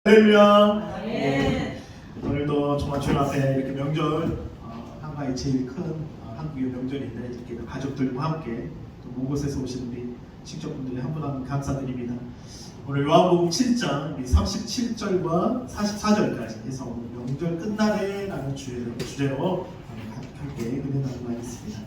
할렐루야. 오늘도 정말 주님 앞에 이렇게 명절 한가위 제일 큰 한국의 명절인데 이렇게 가족들과 함께 또 먼 곳에서 오신 우리 친척분들이 한 분 한 분 감사드립니다. 오늘 요한복음 7장 37절과 44절까지 해서 오늘 명절 끝날에라는 주제로 함께 은혜 나누고 하겠습니다.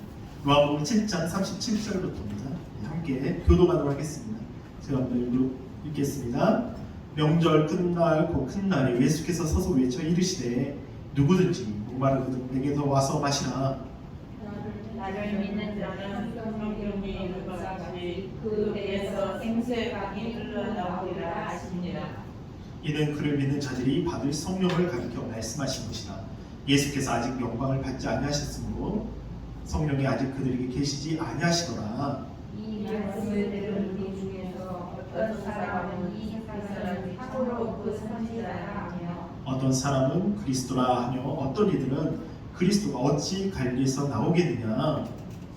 요한복음 7장 37절부터입니다. 함께 교도하도록 하겠습니다. 제가 한번 읽겠습니다. 명절 끝날 그 큰 날에 예수께서 서서 외쳐 이르시되 누구든지 목마르거든 내게서 와서 마시라. 나를 믿는 자는 성경에 이르는 것 같이 그 배에서 생수의 강이 흘러나오리라 하시니라. 이는 그를 믿는 자들이 받을 성령을 가리켜 말씀하신 것이다. 예수께서 아직 영광을 받지 아니하셨으므로 성령이 아직 그들에게 계시지 아니하시더라. 이 말씀을 들은 우리 중에서 어떤 사람은 이 세상을 탁으로 그 선지자라 하며 어떤 사람은 그리스도라 하며 어떤 이들은 그리스도가 어찌 갈릴리에서 나오겠느냐.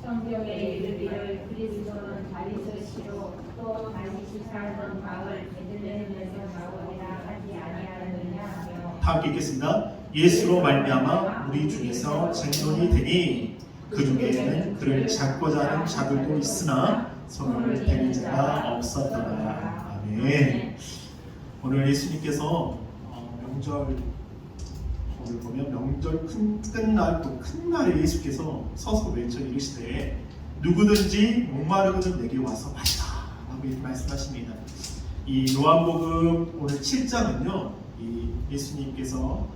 성경에 이르기를 그리스도는 다리스시로 또 다시 살던 마을 베들레헴에서 나오리라 하지 아니하느냐 하며 다 함께 읽겠습니다. 예수로 말미암아 우리 중에서 쟁론이 되니 그 중에는 그를 잡고자 하는 자들도 있으나 성령을 데린 자가 없었더라. 아멘. 오늘 예수님께서 명절 오늘 보면 명절 끝날 또 큰 날에 예수께서 서서 외쳐 이르시되 누구든지 목마르거든 내게 와서 마시라 라고 이렇게 말씀하십니다. 이 요한복음 오늘 7장은요 이 예수님께서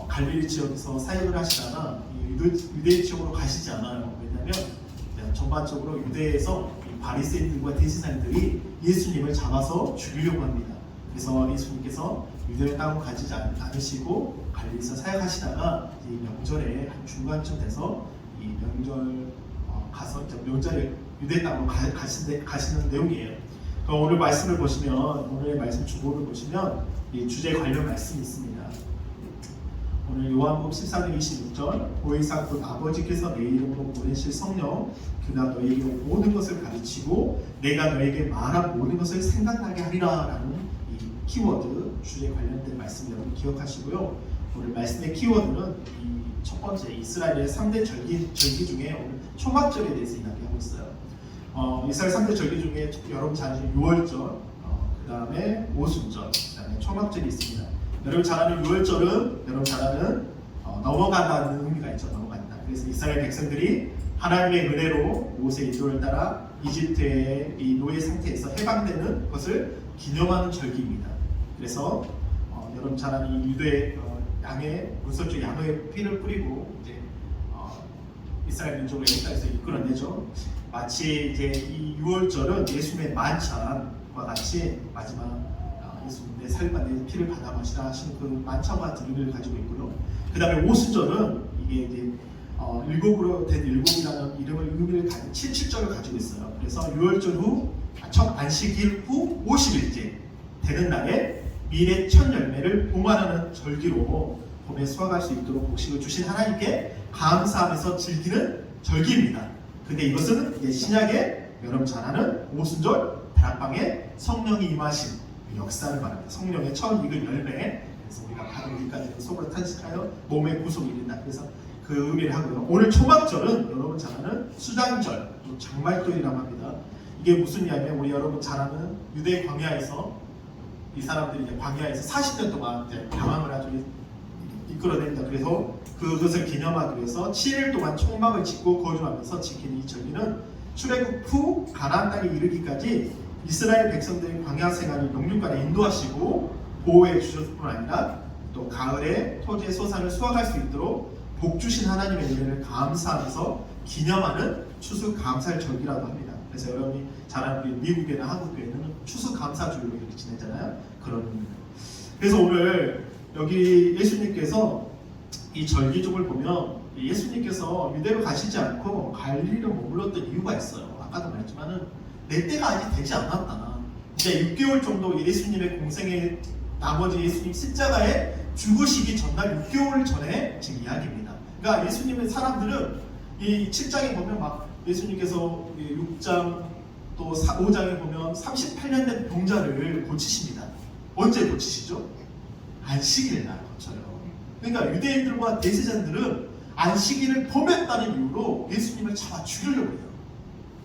갈릴리 지역에서 사역을 하시다가 유대 지역으로 가시지 않아요. 왜냐하면 전반적으로 유대에서 바리새인들과 대제사장들이 예수님을 잡아서 죽이려고 합니다. 그래서 예수님께서 유대를 땅으로 가지 않으시고 갈릴리에서 사역하시다가 이 명절에 한 중간쯤 돼서 이 명절 가서 명절에 유대 땅으로 가시는 내용이에요. 오늘 말씀을 보시면 오늘의 말씀 주보를 보시면 이 주제 관련 말씀이 있습니다. 오늘 요한복음 14장 26절 보혜사 곧 아버지께서 내 이름으로 보내실 성령 그가 너에게 모든 것을 가르치고 내가 너에게 말한 모든 것을 생각나게 하리라 라는 이 키워드 주제 관련된 말씀 여러분 기억하시고요. 오늘 말씀의 키워드는 이 첫 번째 이스라엘의 3대 절기 중에 오늘 초막절에 대해서 이야기하고 있어요. 이스라엘 3대 절기 중에 여러분 잘 아시는 6월절 그 다음에 오순절 그 다음에 초막절이 있습니다. 여러분 잘 아는 6월절은 여러분 잘 아는 넘어간다는 의미가 있죠. 넘어간다. 그래서 이스라엘 백성들이 하나님의 은혜로 모세의 인도를 따라 이집트의 이 노예 상태에서 해방되는 것을 기념하는 절기입니다. 그래서 여러분 잘 아는 이 유대 양의 문설주 양의 피를 뿌리고 이제 이스라엘 민족을 애굽 땅에서 이끌어내죠. 마치 이제 이 6월절은 예수님의 만찬과 같이 마지막 예수님의 살과 내 피를 받아 마시라 하신 그 만찬과 같은 의미를 가지고 있고요. 그 다음에 오순절은 이게 이제 일곱으로 된 일곱이라는 의미를 가진 77절을 가지고 있어요. 그래서 6월절 후 첫 안식일 후 50일째 되는 날에 밀의 첫 열매를 봉헌하는 절기로 봄에 수확할 수 있도록 복식을 주신 하나님께 감사하면서 즐기는 절기입니다. 근데 이것은 이제 신약에 여러분 잘 아는 오순절 다락방에 성령이 임하신 역사를 말합니다. 성령의 첫 익은 열매. 그래서 우리가 받은 일까지 속으로 탄식하여 몸의 구속이 된다. 그래서 그 의미를 하고요. 오늘 초막절은 여러분 잘 아는 수장절, 또 장말절이라고 합니다. 이게 무슨 이야기냐면 우리 여러분 잘 아는 유대 광야에서 이 사람들이 이제 광야에서 40년 동안 이제 방황을 아주 이끌어낸다. 그래서 그것을 기념하기 위해서 7일 동안 총막을 짓고 거주하면서 지키는 이 절기는 출애굽 후 가나안 땅에 이르기까지 이스라엘 백성들의 광야 생활을 영육간에 인도하시고 보호해 주셨을 뿐 아니라 또 가을에 토지의 소산을 수확할 수 있도록 복 주신 하나님의 은혜를 감사하면서 기념하는 추수감사절 절기라고 합니다. 그래서 여러분이 잘 아는 우리 미국이나 한국교회는 추수감사주일로 이렇게 지내잖아요. 그런 의미입니다. 그래서 오늘 여기 예수님께서 이 절기종을 보면 예수님께서 유대로 가시지 않고 갈릴리로 머물렀던 이유가 있어요. 아까도 말했지만은 내 때가 아직 되지 않았다. 이제 6개월 정도 예수님의 공생의 나머지 예수님 십자가에 죽으시기 전날 6개월 전에 지금 이야기입니다. 그러니까 예수님의 사람들은 이 7장에 보면 막 예수님께서 6장 또 5장에 보면 38년 된 병자를 고치십니다. 언제 고치시죠? 안식일을 날 거쳐요. 그러니까 유대인들과 대제사장들은 안식일을 범했다는 이유로 예수님을 잡아 죽이려고 해요.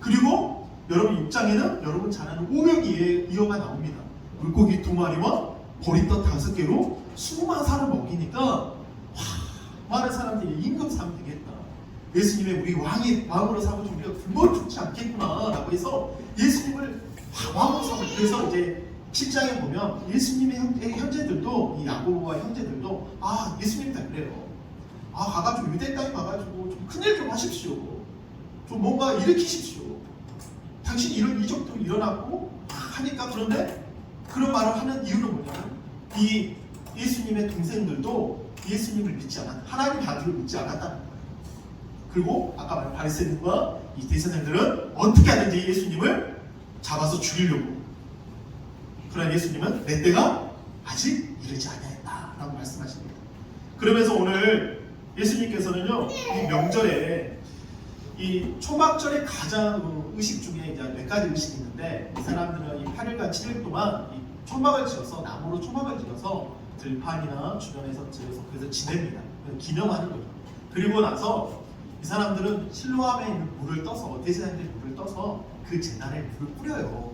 그리고 여러분 6장에는 여러분 잘 아는 오병이의 이어가 나옵니다. 물고기 2마리와 보리떡 5개로 수많은 사람을 먹이니까 많은 사람들이 임금 사면 되겠다. 예수님의 우리 왕으로 삼아서 우리가 굶어 죽지 않겠구나 라고 해서 예수님을 왕으로 삼아. 그래서 이제 7장에 보면 예수님의 형제들도, 이 야고보와 형제들도 예수님 다 그래요. 가가지고 유대 땅에 가가지고 좀 큰일 좀 하십시오. 좀 뭔가 일으키십시오. 당신 이런 이적도 일어났고 하니까. 그런데 그런 말을 하는 이유는 뭐냐면 이 예수님의 동생들도 예수님을 믿지 않았다. 하나님의 아들을 믿지 않았다는 거예요. 그리고 아까 말한 바리새인과 이 대제사장들은 어떻게 하든지 예수님을 잡아서 죽이려고. 그러나 예수님은 내 때가 아직 이르지 아니하였다라고 말씀하십니다. 그러면서 오늘 예수님께서는요, 이 명절에 이 초막절의 가장 의식 중에 이제 몇 가지 의식이 있는데, 이 사람들은 이 8일간 7일 동안 이 초막을 지어서, 나무로 초막을 지어서 들판이나 주변에서 지어서 그래서 지냅니다. 기념하는 거죠. 그리고 나서 이 사람들은 실로암에 있는 물을 떠서, 대제사장들이 물을 떠서 그 제단에 물을 뿌려요.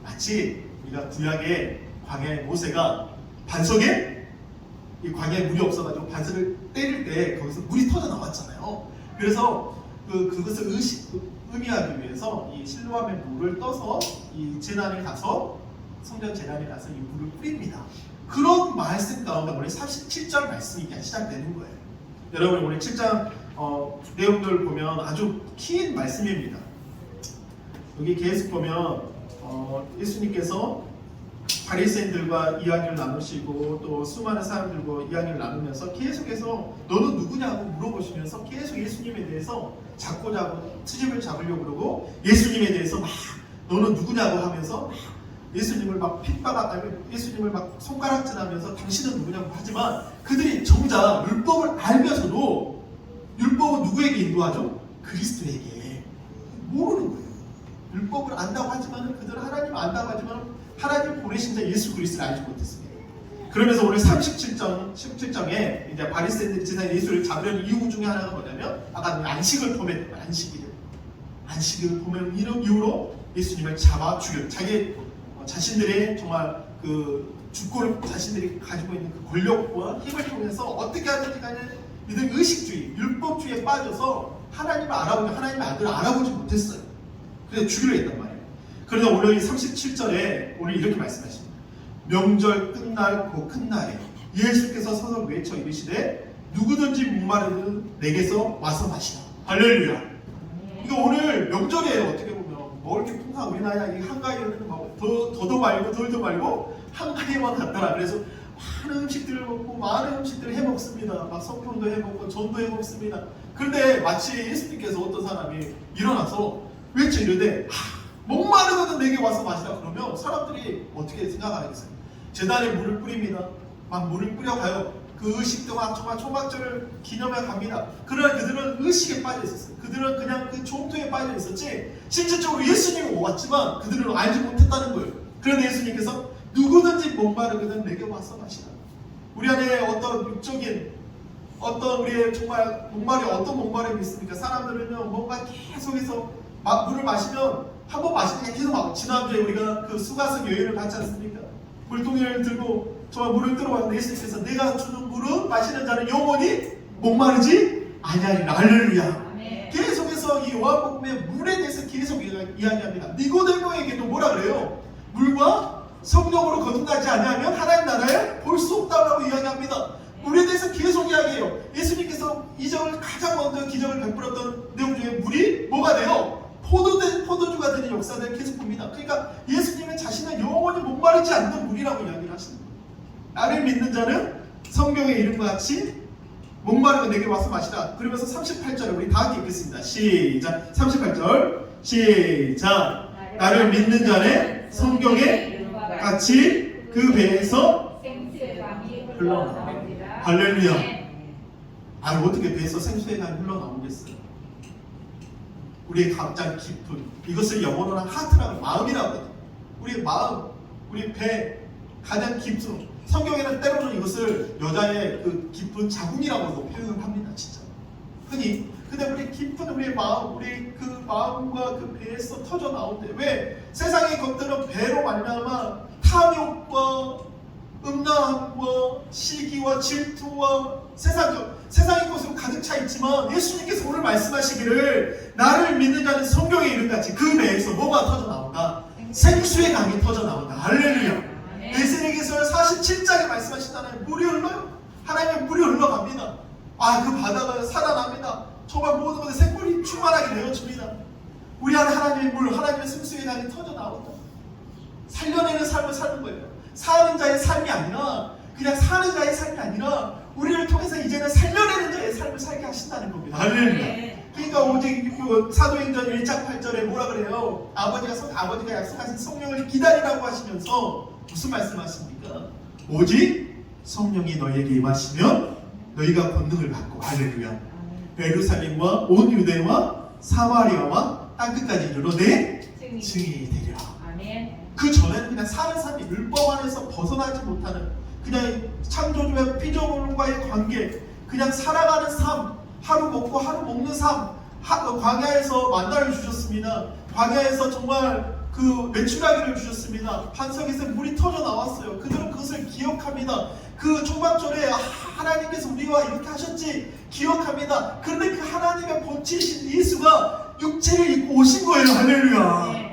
마치 우리가 구약의 광야의 모세가 반석에 이 광야에 물이 없어가지고 반석을 때릴 때 거기서 물이 터져 나왔잖아요. 그래서 그것을 의미하기 위해서 이 실로암의 물을 떠서 이 제단에 가서, 성전 제단에 가서 이 물을 뿌립니다. 그런 말씀 가운데 오늘 37절 말씀이 시작되는 거예요. 여러분 오늘 7장 내용들 보면 아주 긴 말씀입니다. 여기 계속 보면 예수님께서 바리새인들과 이야기를 나누시고 또 수많은 사람들과 이야기를 나누면서 계속해서 너는 누구냐고 물어보시면서 계속 예수님에 대해서 트집을 잡으려고 그러고, 예수님에 대해서 막 너는 누구냐고 하면서 예수님을 막 핍박하고 예수님을 막 손가락질하면서 당신은 누구냐고 하지만, 그들이 정작 율법을 알면서도 율법은 누구에게 인도하죠? 그리스도에게. 모르는 거예요. 율법을 안다고 하지만, 그들은 하나님을 안다고 하지만 하나님 보내신 자 예수 그리스도를 알지 못했습니다. 그러면서 오늘 17장에 이제 바리새인들이 제사장 예수를 잡으려는 이유 중에 하나가 뭐냐면, 아까 안식을 범했던 거예요. 안식을 범한 이유로 예수님을 잡아 죽여. 자신들의 정말 그 주권을, 자신들이 가지고 있는 그 권력과 힘을 통해서 어떻게 하든지 간에 이들 의식주의, 율법주의에 빠져서 하나님의 아들을 알아보지 못했어요. 그래서 죽이려 했단 말이에요. 그러나 오늘 37절에 오늘 이렇게 말씀하십니다. 명절 끝날 그 큰 날에 예수께서 서서 외쳐 이르시되 누구든지 목마르든 내게서 와서 마시라. 할렐루야. 그러니까 오늘 명절에 어떻게 보면 먹을 게 풍성한 우리나라 이 한가위는 더도 말고 덜도 말고 한가위만 같더라. 그래서 많은 음식들을 먹고 많은 음식들을 해 먹습니다. 막 성편도 해 먹고 전도 해 먹습니다. 그런데 마치 예수님께서 어떤 사람이 일어나서 외쳐 이르되 목마르거든 내게 와서 마시라. 그러면 사람들이 어떻게 생각하겠어요? 제단에 물을 뿌립니다. 막 물을 뿌려가요. 그 의식도 막 정말 초막절을 기념해 갑니다. 그러나 그들은 의식에 빠져 있었어요. 그들은 그냥 그 종토에 빠져 있었지 실질적으로 예수님이 왔지만 그들은 알지 못했다는 거예요. 그런데 예수님께서 누구든지 목마르거든 내게 와서 마시라. 우리 안에 어떤 육적인 어떤 우리의 정말 어떤 목마름이 있습니까? 사람들은요 뭔가 계속해서 물을 마시면 한 번 마시니까 계속 지난주에 우리가 그 수가성 여인을 봤지 않습니까? 물동이를 들고 정말 물을 들어왔는데 예수님께서 내가 주는 물은 마시는 자는 영원히 목마르지 아니하리라. 할렐루야. 계속해서 이 요한복음의 물에 대해서 계속 이야기합니다. 니고데모에게도 뭐라 그래요? 물과 성령으로 거듭나지 아니하면 하나님 나라에 볼 수 없다고 이야기합니다. 물에 대해서 계속 이야기해요. 예수님께서 이적을 가장 먼저 기적을 베풀었던 내용 중에 물이 뭐가 돼요? 포도주가 되는 역사를 계속 봅니다. 그러니까 예수님은 자신은 영원히 목마르지 않는 물이라고 이야기를 하십니다. 나를 믿는 자는 성경의 이름과 같이 목마르고 내게 와서 마시라. 그러면서 38절에 우리 다 함께 읽겠습니다. 시작. 38절 시작. 나를 믿는 자는 성경의 같이 그 배에서 흘러나옵니다. 할렐루야. 어떻게 배에서 생수의 강이 흘러나오겠어요? 우리의 가장 깊은 이것을 영어로는 하트라고 마음이라고 해요. 우리의 마음, 우리 배 가장 깊은 성경에는 때로는 이것을 그것을 여자의 그 깊은 자궁이라고도 표현을 합니다. 진짜 흔히. 근데 우리 깊은 우리의 마음, 우리 그 마음과 그 배에서 터져 나오는데 왜 세상의 것들은 배로 말미암아 탐욕과 음란함과 시기와 질투와 세상의 것으로 가득 차 있지만 예수님께서 오늘 말씀하시기를 나를 믿는 자는 성경에 이른같이 그 배에서 뭐가 터져 나온다? 생수의 강이 터져 나온다. 할렐루야. 에스겔서 47장에 말씀하시잖아요. 물이 흘러요. 하나님의 물이 흘러갑니다. 그 바다가 살아납니다. 정말 모든 것에 생물이 충만하게 되어줍니다. 우리 안에 하나님의 물, 하나님의 생수의 강이 터져 나온다. 살려내는 삶을 사는 거예요. 사는 자의 삶이 아니라 그냥 사는 자의 삶이 아니라 우리를 통해서 이제는 살려내는 자의 삶을 살게 하신다는 겁니다. 할렐루야. 그러니까 오직 사도행전 1장 8절에 뭐라 그래요? 아버지가 약속하신 성령을 기다리라고 하시면서 무슨 말씀하십니까? 오직 성령이 너희에게 임하시면 너희가 권능을 받고 할렐루야. 예루살렘과 온 유대와 사마리아와 땅끝까지 이르러 내 증인이 되리라. 그 전에는 그냥 사는 삶이 율법 안에서 벗어나지 못하는 그냥 창조주와 피조물과의 관계, 그냥 살아가는 삶, 하루 먹고 하루 먹는 삶, 광야에서 만나를 주셨습니다. 광야에서 정말 그 메추라기를 주셨습니다. 반석에서 물이 터져 나왔어요. 그들은 그것을 기억합니다. 그 초막절에 하나님께서 우리와 이렇게 하셨지 기억합니다. 그런데 그 하나님의 본체이신 예수가 육체를 입고 오신 거예요. 할렐루야.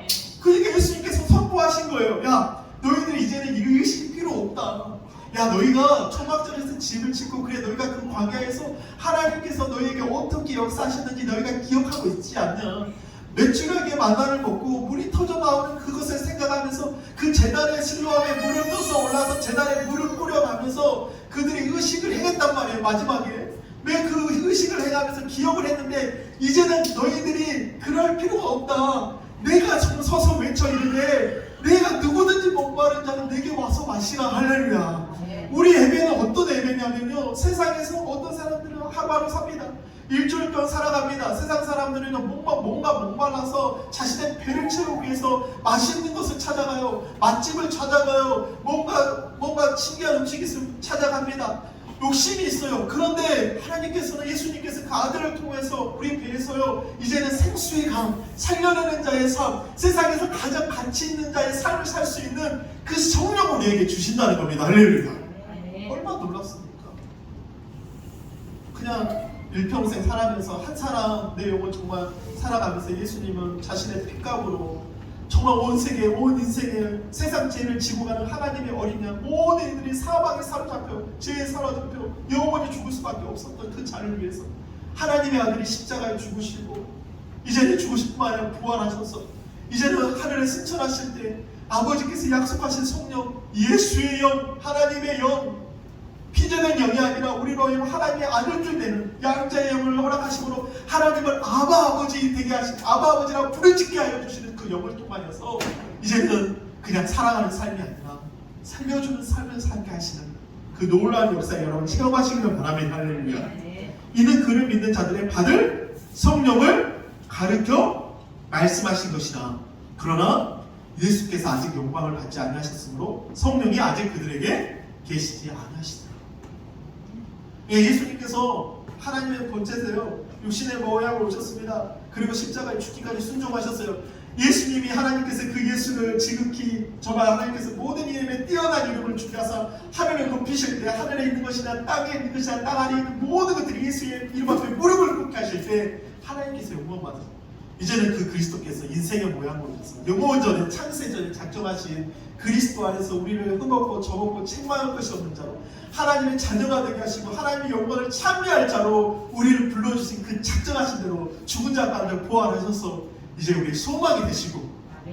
그러니까 예수님께서 선포하신 거예요. 야, 너희들이 이제는 이 의식이 필요 없다. 야, 너희가 초막절에서 집을 짓고 그래 너희가 그 광야에서 하나님께서 너희에게 어떻게 역사하셨는지 너희가 기억하고 있지 않냐. 메추라기의 만나를 먹고 물이 터져 나오는 그것을 생각하면서 그 제단의 실로암에 물을 떠서 올라서 제단에 물을 뿌려가면서 그들이 의식을 행했단 말이에요. 마지막에 왜 그 의식을 행하면서 기억을 했는데 이제는 너희들이 그럴 필요가 없다. 내가 서서 외쳐 이르되 내가 누구든지 목마른 자는 내게 와서 마시라. 할렐루야. 우리 예배는 어떤 예배냐면요, 세상에서 어떤 사람들은 하루하루 삽니다. 일주일 동안 살아갑니다. 세상 사람들은 뭔가 목말라서 자신의 배를 채우기 위해서 맛있는 것을 찾아가요. 맛집을 찾아가요. 뭔가 신기한 음식이 있으면 찾아갑니다. 욕심이 있어요. 그런데 하나님께서는 예수님께서 그 아들을 통해서 우리 배에서요 이제는 생수의 강, 살려내는 자의 삶, 세상에서 가장 가치 있는 자의 삶을 살 수 있는 그 성령을 우리에게 주신다는 겁니다. 할렐루야. 얼마나 놀랍습니까? 그냥 일평생 살아가면서 한 사람 내 영혼 정말 살아가면서 예수님은 자신의 핏값으로 정말 온 세계, 온 인생의 세상 죄를 지고 가는 하나님의 어린 양, 모든 이들이 사방에 사로잡혀 죄에 사로잡혀 영원히 죽을 수밖에 없었던 그 자를 위해서 하나님의 아들이 십자가에 죽으시고 이제는 죽으실 뿐만 아니라 부활하셔서 이제는 하늘에 승천하실 때 아버지께서 약속하신 성령, 예수의 영, 하나님의 영, 피제된 영이 아니라 우리로 하나님의 아들들 되는 양자의 영을 허락하심으로 하나님을 아버지 되게 하신, 아버지라고 부르짖게 하여 주시는 그 영을 통하여서 이제는 그냥 살아가는 삶이 아니라 살려주는 삶을 살게 하시는 그 놀라운 역사에 여러분 체험하시기를 바랍니다. 할렐루야. 이는 그를 믿는 자들의 받을 성령을 가르쳐 말씀하신 것이다. 그러나 예수께서 아직 영광을 받지 아니하셨으므로 성령이 아직 그들에게 계시지 아니하시다. 예수님께서 하나님의 본체세요. 육신의 모양으로 오셨습니다. 그리고 십자가에 죽기까지 순종하셨어요. 예수님이 하나님께서 그 예수를 지극히 정말 하나님께서 모든 이름에 뛰어난 이름을 주게 하사 하늘을 높이실 때 하늘에 있는 것이나 땅에 있는 것이나 땅 안에 있는 모든 것들이 예수의 이름 앞에 무릎을 꿇게 하실 때 하나님께서 영광 받으셨어요. 이제는 그 그리스도께서 인생의 모양으로 오셔서 영원전에 창세전에 작정하신 그리스도 안에서 우리를 흠없고 적없고 책망할 것이 없는 자로 하나님의 자녀가 되게 하시고 하나님의 영광을 찬미할 자로 우리를 불러주신 그 작정하신 대로 죽은 자 가운데 부활하셔서 이제 우리의 소망이 되시고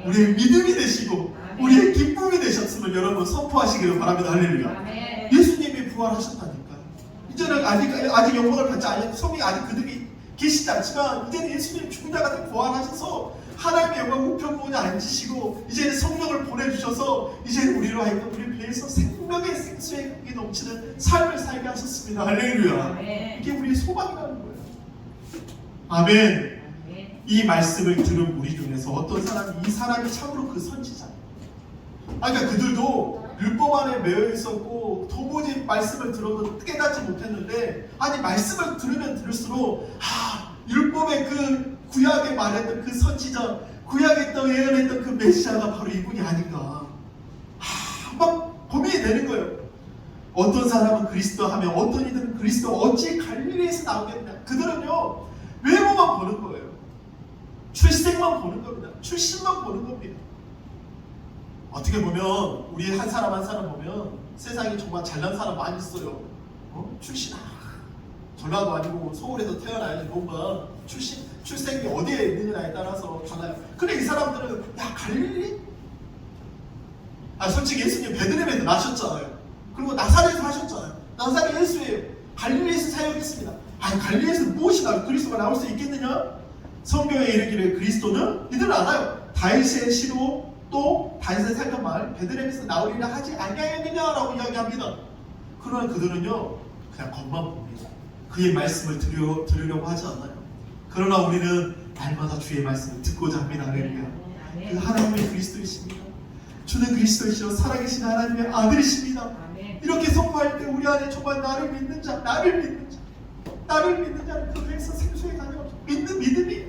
우리의 믿음이 되시고 우리의 기쁨이 되셨음을 여러분 선포하시기를 바랍니다. 할렐루야. 예수님이 부활하셨다니까요. 이제는 아직 영광을 받지 않은 성이 아직 그들이 계시지 않지만 이제는 예수님 죽은 자 같은 부활하셔서 하나님의 영광 우편국에 앉으시고 이제는 성령을 보내주셔서 이제는 우리로 하여금 우리 배에서 생명의 생수의 공기 넘치는 삶을 살게 하셨습니다. 할렐루야. 이게 우리의 소망이라는 거예요. 아멘. 이 말씀을 들은 우리 중에서 어떤 사람이 이 사람이 참으로 그 선지자예요. 그러니까 그들도 율법 안에 매여 있었고 도무지 말씀을 들어도 깨닫지 못했는데, 아니 말씀을 들으면 들을수록 율법의 그 구약에 말했던 그 선지자, 구약에 또 예언했던 그 메시아가 바로 이분이 아닌가 막 고민이 되는 거예요. 어떤 사람은 그리스도 하며 어떤 이들은 그리스도 어찌 갈릴리에서 나오겠냐. 그들은요 외모만 보는 거예요. 출생만 보는 겁니다. 출신만 보는 겁니다. 어떻게 보면 우리 한 사람 한 사람 보면 세상에 정말 잘난 사람 많이 있어요. 출신 전라도 아니고 서울에서 태어나야지 뭔가 출생이 어디에 있느냐에 따라서 달라요. 근데 이 사람들은 야 갈릴리? 솔직히 예수님 베들레헴에서 나셨잖아요. 그리고 나사렛에서 하셨잖아요. 나사렛 예수예요. 갈릴리에서 사역했습니다. 갈릴리에서 무엇이 그리스도가 나올 수 있겠느냐? 성경에 이르기를 그리스도는 이들은 알아요. 다윗의 시로 또 다윗의 살던 마을 베들레헴에서 나오리라 하지 아니하였느냐라고 이야기합니다. 그러나 그들은요 그냥 겉만 봅니다. 그의 말씀을 들으려고 하지 않아요. 그러나 우리는 날마다 주의 말씀을 듣고자 합니다. 할렐루야. 그 하나님의 그리스도이십니다. 주는 그리스도이시여 살아계신 하나님의 아들이십니다. 이렇게 선포할 때 우리 안에 정말 나를 믿는 자는 그에서 생수의 강이 없어. 믿는 믿음.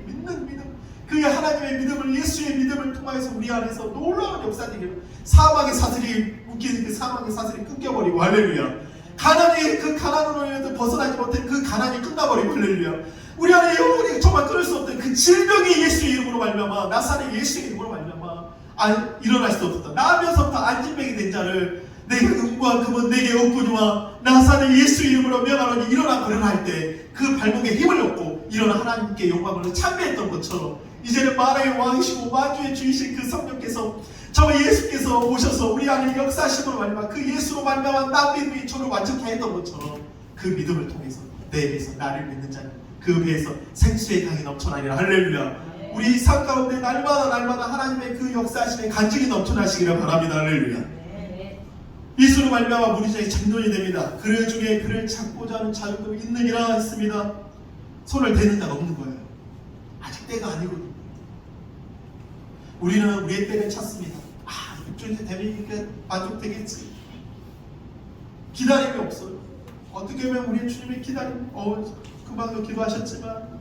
그의 하나님의 믿음을, 예수의 믿음을 통해서 우리 안에서 놀라운 역사들이, 사망의 사슬이 묶이는 그 사망의 사슬이 끊겨버리고, 할렐루야. 그 가난으로 인해서 벗어나지 못한 그 가난이 끝나버리고, 할렐루야. 우리 안에 영원히 정말 끊을 수 없던 그 질병이 예수의 이름으로 말미암아, 나사렛 예수의 이름으로 말미암아 일어날 수 없었다. 나면서부터 안진병이 된 자를 내게 응고한 그분 내게 없구니와 나사렛 예수 이름으로 명하노니 일어나 걸어갈 때 그 발목에 힘을 얻고 일어나 하나님께 영광을 찬미했던 것처럼, 이제는 만왕의 왕이시고 만주의 주이신 그 성령께서, 정말 예수께서 오셔서 우리 안에 역사하심으로 말미암아 그 예수로 말미암아 나 믿음이 저를 완전케 했던 것처럼, 그 믿음을 통해서 내 배에서 나를 믿는 자는 그 배에서 생수의 강이 넘쳐나리라. 할렐루야. 우리 삶 가운데 날마다 하나님의 그 역사하심의 간증이 넘쳐나시기를 바랍니다. 할렐루야. 예수로 말미암아 우리 중에 장로이 됩니다. 그들 중에 그를 찾고자 하는 자들도 있느니라 했습니다. 손을 대는 자가 없는 거예요. 아직 때가 아니거든요. 우리는 우리의 때를 찾습니다. 이쪽에서 되면 만족되겠지. 기다림이 없어요. 어떻게 보면 우리의 주님의 기다림, 금방도 기도하셨지만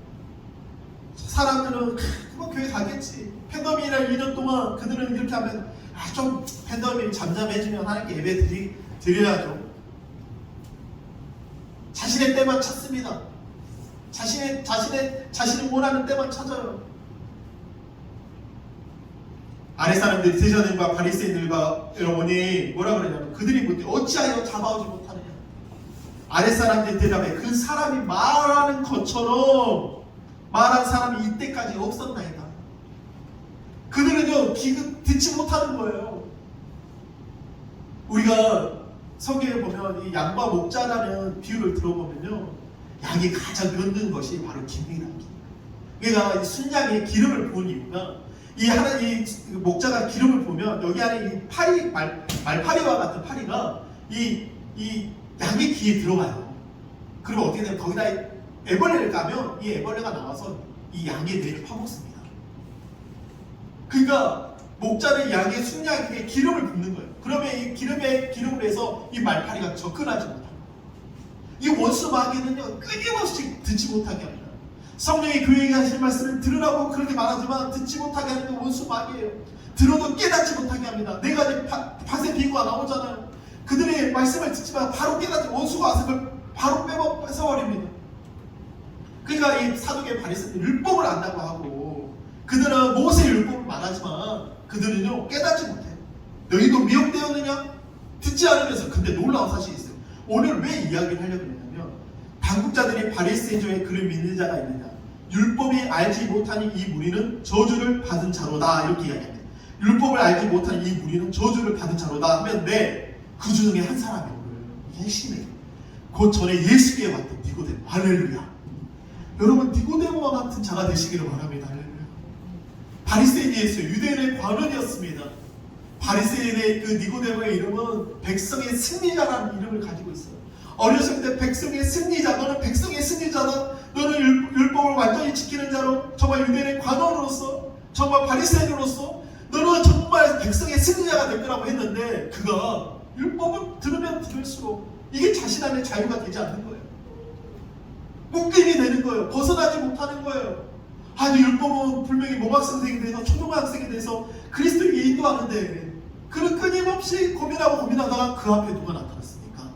사람들은 그만 교회 가겠지. 팬더미랑 2년 동안 그들은 이렇게 하면 좀 팬더미 잠잠해지면 하나님께 예배 드려야죠. 자신의 때만 찾습니다. 자신이 원하는 때만 찾아요. 아랫사람들이 제자들과 바리새인들과 여러분이 뭐라 그러냐면 그들이 묻되 어찌하여 잡아오지 못하느냐. 아랫사람들이 대답해 그 사람이 말하는 것처럼 말한 사람이 이때까지 없었나이다. 그들은요 듣지 못하는 거예요. 우리가 성경에 보면 이 양과 목자라는 비유를 들어보면요, 양이 가장 얻는 것이 바로 기름이다. 그러니까 순양에 기름을 부은 이유가 이 목자가 기름을 부으면 여기 안에 이 파리 말파리와 같은 파리가 이 양의 귀에 들어가요. 그리고 어떻게 되면 거기다 애벌레를 까면 이 애벌레가 나와서 이 양의 뇌를 파먹습니다. 그러니까 목자는 양의 순양에게 기름을 붓는 거예요. 그러면 이 기름으로 해서 이 말파리가 접근하지 못합니다. 이 원수 마귀는요 끊임없이 듣지 못하게 합니다. 성령이 교회에 하실 말씀을 들으라고 그렇게 말하지만 듣지 못하게 하는 게 원수 마귀예요. 들어도 깨닫지 못하게 합니다. 내가 이제 밭에 비유가 나오잖아요. 그들의 말씀을 듣지만 바로 깨닫지, 원수가 와서 그걸 바로 뺏어버립니다. 그러니까 이 사두개 바리새인들 율법을 안다고 하고 그들은 모세의 율법을 말하지만 그들은요 깨닫지 못해요. 너희도 미혹되었느냐? 듣지 않으면서. 근데 놀라운 사실이 있어요. 오늘 왜 이야기를 하려고 했냐면, 당국자들이 바리새인 중에 그를 믿는 자가 있느냐, 율법이 알지 못하니 이 무리는 저주를 받은 자로다, 이렇게 이야기합니다. 율법을 알지 못하니 이 무리는 저주를 받은 자로다 하면 그 중에 한 사람이 오늘 예시네. 곧 전에 예수께 왔던 니고데모. 할렐루야. 여러분 니고데모와 같은 자가 되시기를 바랍니다. 할렐루야. 바리새인이었어요. 유대인의 관원이었습니다. 바리새인의 그 니고데모의 이름은 백성의 승리자라는 이름을 가지고 있어요. 어렸을 때 백성의 승리자, 너는 백성의 승리자다. 너는 율법을 완전히 지키는 자로, 정말 유대인의 관원으로서, 정말 바리새인으로서 너는 정말 백성의 승리자가 될 거라고 했는데, 그가 율법은 들으면 들을수록 이게 자신 안에 자유가 되지 않는 거예요. 묶임이 되는 거예요. 벗어나지 못하는 거예요. 아니 율법은 분명히 모학선생이 돼서 초등학생이 돼서 그리스도에게 인도하는데 그는 끊임없이 고민하다가 그 앞에 누가 나타났습니까?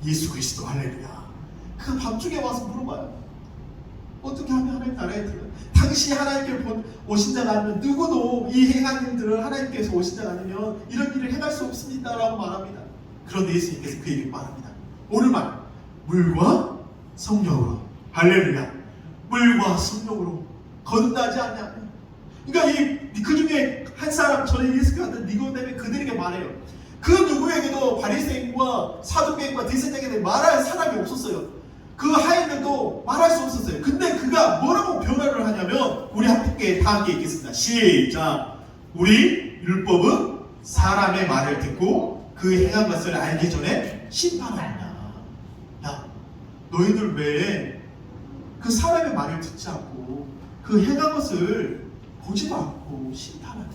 예수 그리스도. 할렐루야. 그 밤중에 와서 물어봐요. 어떻게 하면 하나님 나라에 들어요? 당시 하나님께 오신 자가 아니면 누구도 이 행한 일들을 하나님께서 오신 자가 아니면 이런 일을 행할 수 없습니다 라고 말합니다. 그런데 예수님께서 그 얘기를 말합니다. 오늘만 물과 성령으로. 할렐루야. 물과 성령으로 거듭나지 않냐면, 그러니까 그 중에 한 사람, 전에 예수가 하던 니고데모에 그들에게 말해요. 그 누구에게도 바리새인과 사두개인과 대제사장에게 말할 사람이 없었어요. 그 하인들도 말할 수 없었어요. 근데 그가 뭐라고 변화를 하냐면, 우리 다 함께 읽겠습니다. 시작. 우리 율법은 사람의 말을 듣고 그 행한 것을 알기 전에 심판한다. 야, 너희들 왜 그 사람의 말을 듣지 않고 그 행한 것을 보지도 않고 심판하느냐?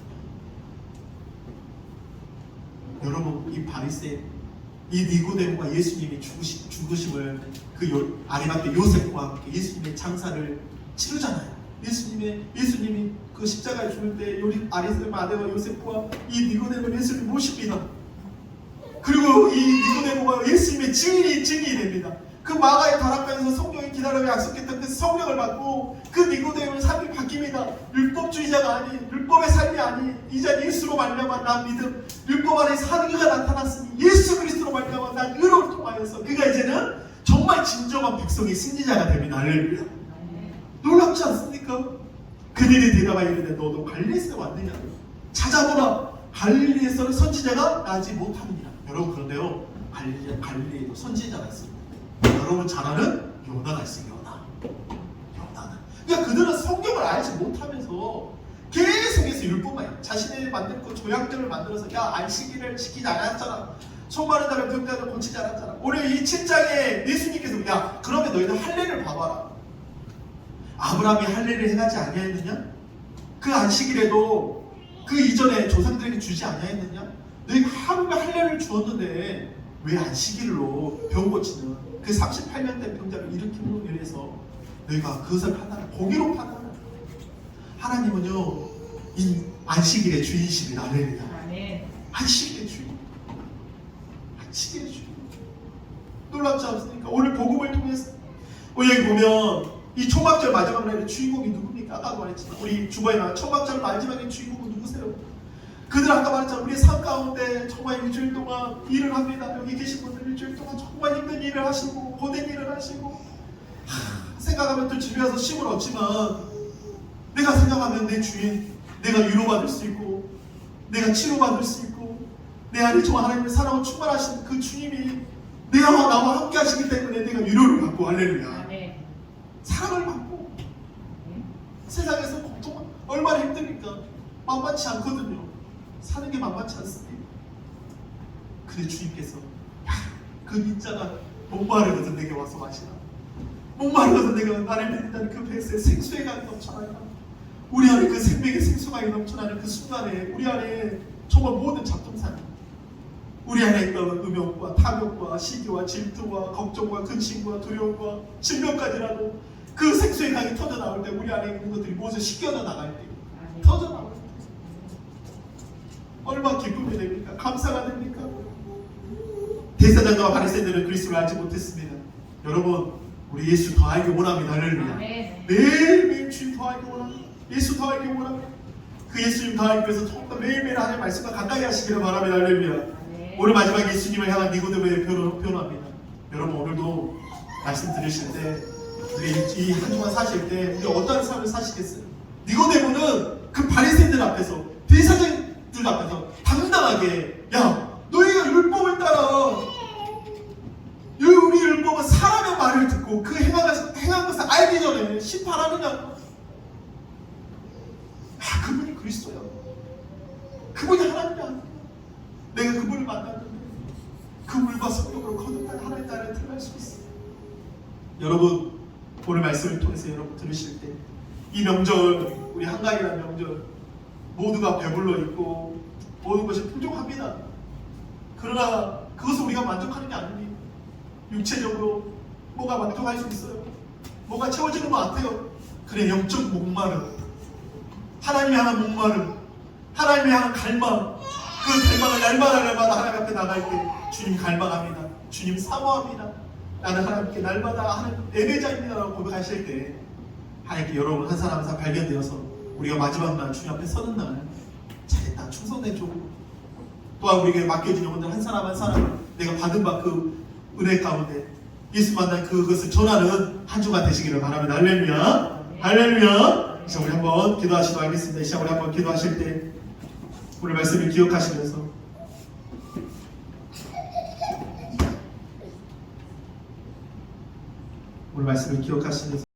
여러분, 이 바리새인, 이 니고데모가 예수님이 죽으심을 그 아리마대 요셉과 함께 예수님의 장사를 치르잖아요. 예수님이 그 십자가에 죽을 때 아리마대와 요셉과 이 니고데모를 예수님 모십니다. 그리고 이 니고데모가 예수님의 증인이 됩니다. 그 마가의 다락방에서 성령이 기다려 약속했던 그 성령을 받고 그 니고데모의 삶이 바뀝니다. 율법주의자가 아닌, 율법의 삶이 아닌 이제 예수로 말미암아 난 믿음, 율법 안에 사는 그가 나타났으니 예수 그리스도로 말미암아 난 의로를 통하여서 그가 이제는 정말 진정한 백성의 승리자가 됩니다. 할렐루야. 놀랍지 않습니까? 그들이 대답하여 이르되 너도 갈릴리에서 왔느냐? 찾아보라. 갈릴리에서는 선지자가 나지 못하느니라. 여러분, 그런데요, 갈릴리에도 선지자가 있습니다. 여러분 잘 아는 요나가 있어요. 요나는. 그러니까 그들은 성경을 알지 못하면서 계속해서 율법만, 자신이 만든 그 조약들을 만들어서, 야, 안식일을 지키지 않았잖아, 손마른 자를 병자를 고치지 않았잖아. 올해 이 7장에 예수님께서, 야, 그러면 너희들 할례를 봐봐라. 아브라함이 할례를 행하지 아니하였느냐? 그 안식일에도 그 이전에 조상들에게 주지 아니하였느냐? 너희가 하루에 할례를 주었는데 왜 안식일로 병 고치는 그 38년 된 병자를 일으킴으로 인해서 너희가 그것을 고기로 판단하라. 하나님은요, 이 안식일의 주인이십니다. 할렐루야. 안식일의 주인. 안식일의 주인. 놀랍지 않습니까? 오늘 복음을 통해서 여기 보면 이 초막절 마지막 날의 주인공이 누굽니까? 아까도 말했지만 우리 주보에 나온 초막절 마지막의 주인공은 누구세요? 그들 아까 말했잖아. 우리 삶 가운데 정말 일주일 동안 일을 합니다. 여기 계신 분들 일주일 동안 정말 힘든 일을 하시고 고된 일을 하시고 생각하면 또 집에 와서 쉼을 얻지만, 내가 생각하면 내 주인, 내가 위로받을 수 있고 내가 치료받을 수 있고 내 안에 정말 하나님의 사랑을 충만하신 그 주님이 나와 함께 하시기 때문에 내가 위로를 받고, 할렐루야, 사랑을 받고, 세상에서 고통 얼마나 힘드니까 만만치 않거든요. 사는 게 만만치 않습니다. 근데 주님께서 그 빈자가 목마르거든 내게 와서 마시라. 목마르거든 내가 나를 믿는다는 그 배스에 생수의 강이 넘쳐나니까 우리 안에 그 생명의 생수강이 넘쳐나는 그 순간에 우리 안에 정말 모든 잡동사니, 우리 안에 있던 음욕과 탐욕과 시기와 질투와 걱정과 근심과 두려움과 질병까지라도 그 생수의 강이 터져 나올 때 우리 안에 있는 것들이 모두 씻겨져 나갈 때, 터져 나올 때 얼마나 기쁨이 됩니까? 감사가 됩니까? 대제사장과 바리새인들은 그리스도를 알지 못했습니다. 여러분, 우리 예수 더 알기 원합니다. 할렐루야. 매일매일 주님 더 알기 원합니다. 예수 더 알기 원합니다. 그 예수님 더 알기 위해서 조금 더 매일매일 하나님의 말씀과 가까이 하시기를 바랍니다. 할렐루야. 오늘 마지막 예수님을 향한 니고데모의 표현합니다. 여러분, 오늘도 말씀 들으실 때, 우리 이 한 주간 사실 때 우리 어떤 삶을 사시겠어요? 니고데모는 그 바리새인들 앞에서, 대제사장들 앞에서 당당하게, 야, 너희가 율법을 따라, 우리 율법은 사람의 말을 듣고 그 행한 것을 알기 전에 심판하느냐고. 그분이 그리스도야. 그분이 하나님이야. 내가 그분을 만났는데 그 물과 성령으로 거듭난 하나님 나라에 들어갈 수 있어. 여러분, 오늘 말씀을 통해서 여러분 들으실 때 이 명절, 우리 한가위라는 명절 모두가 배불러 있고 모든 것이 풍족합니다. 그러나 그것을 우리가 만족하는 게 아닙니다. 육체적으로 뭐가 만족할 수 있어요. 뭐가 채워지는 것 같아요. 그래, 영적 목마름, 하나님이 향한 목마름, 하나님이 향한 갈망, 그 갈망을 날마다 하나님 앞에 나갈 때 주님 갈망합니다. 주님 사모합니다. 나는 하나님께 날마다 하는 예배자입니다라고 고백하실 때 하나님께 여러분 한 사람 한 사람 발견되어서 우리가 마지막 날 주님 앞에 서는 날 잘했다, 충성해줘. 또한 우리에게 맡겨진 영혼들 한 사람 한 사람 내가 받은 바 그 은혜 가운데 예수 만난 그것을 전하는 한 주가 되시기를 바랍니다. 할렐루야, 할렐루야. 이 시간 우리 한번 기도하시도록 하겠습니다. 이 시간 우리 한번 기도하실 때 오늘 말씀을 기억하시면서 오늘 말씀을 기억하시면서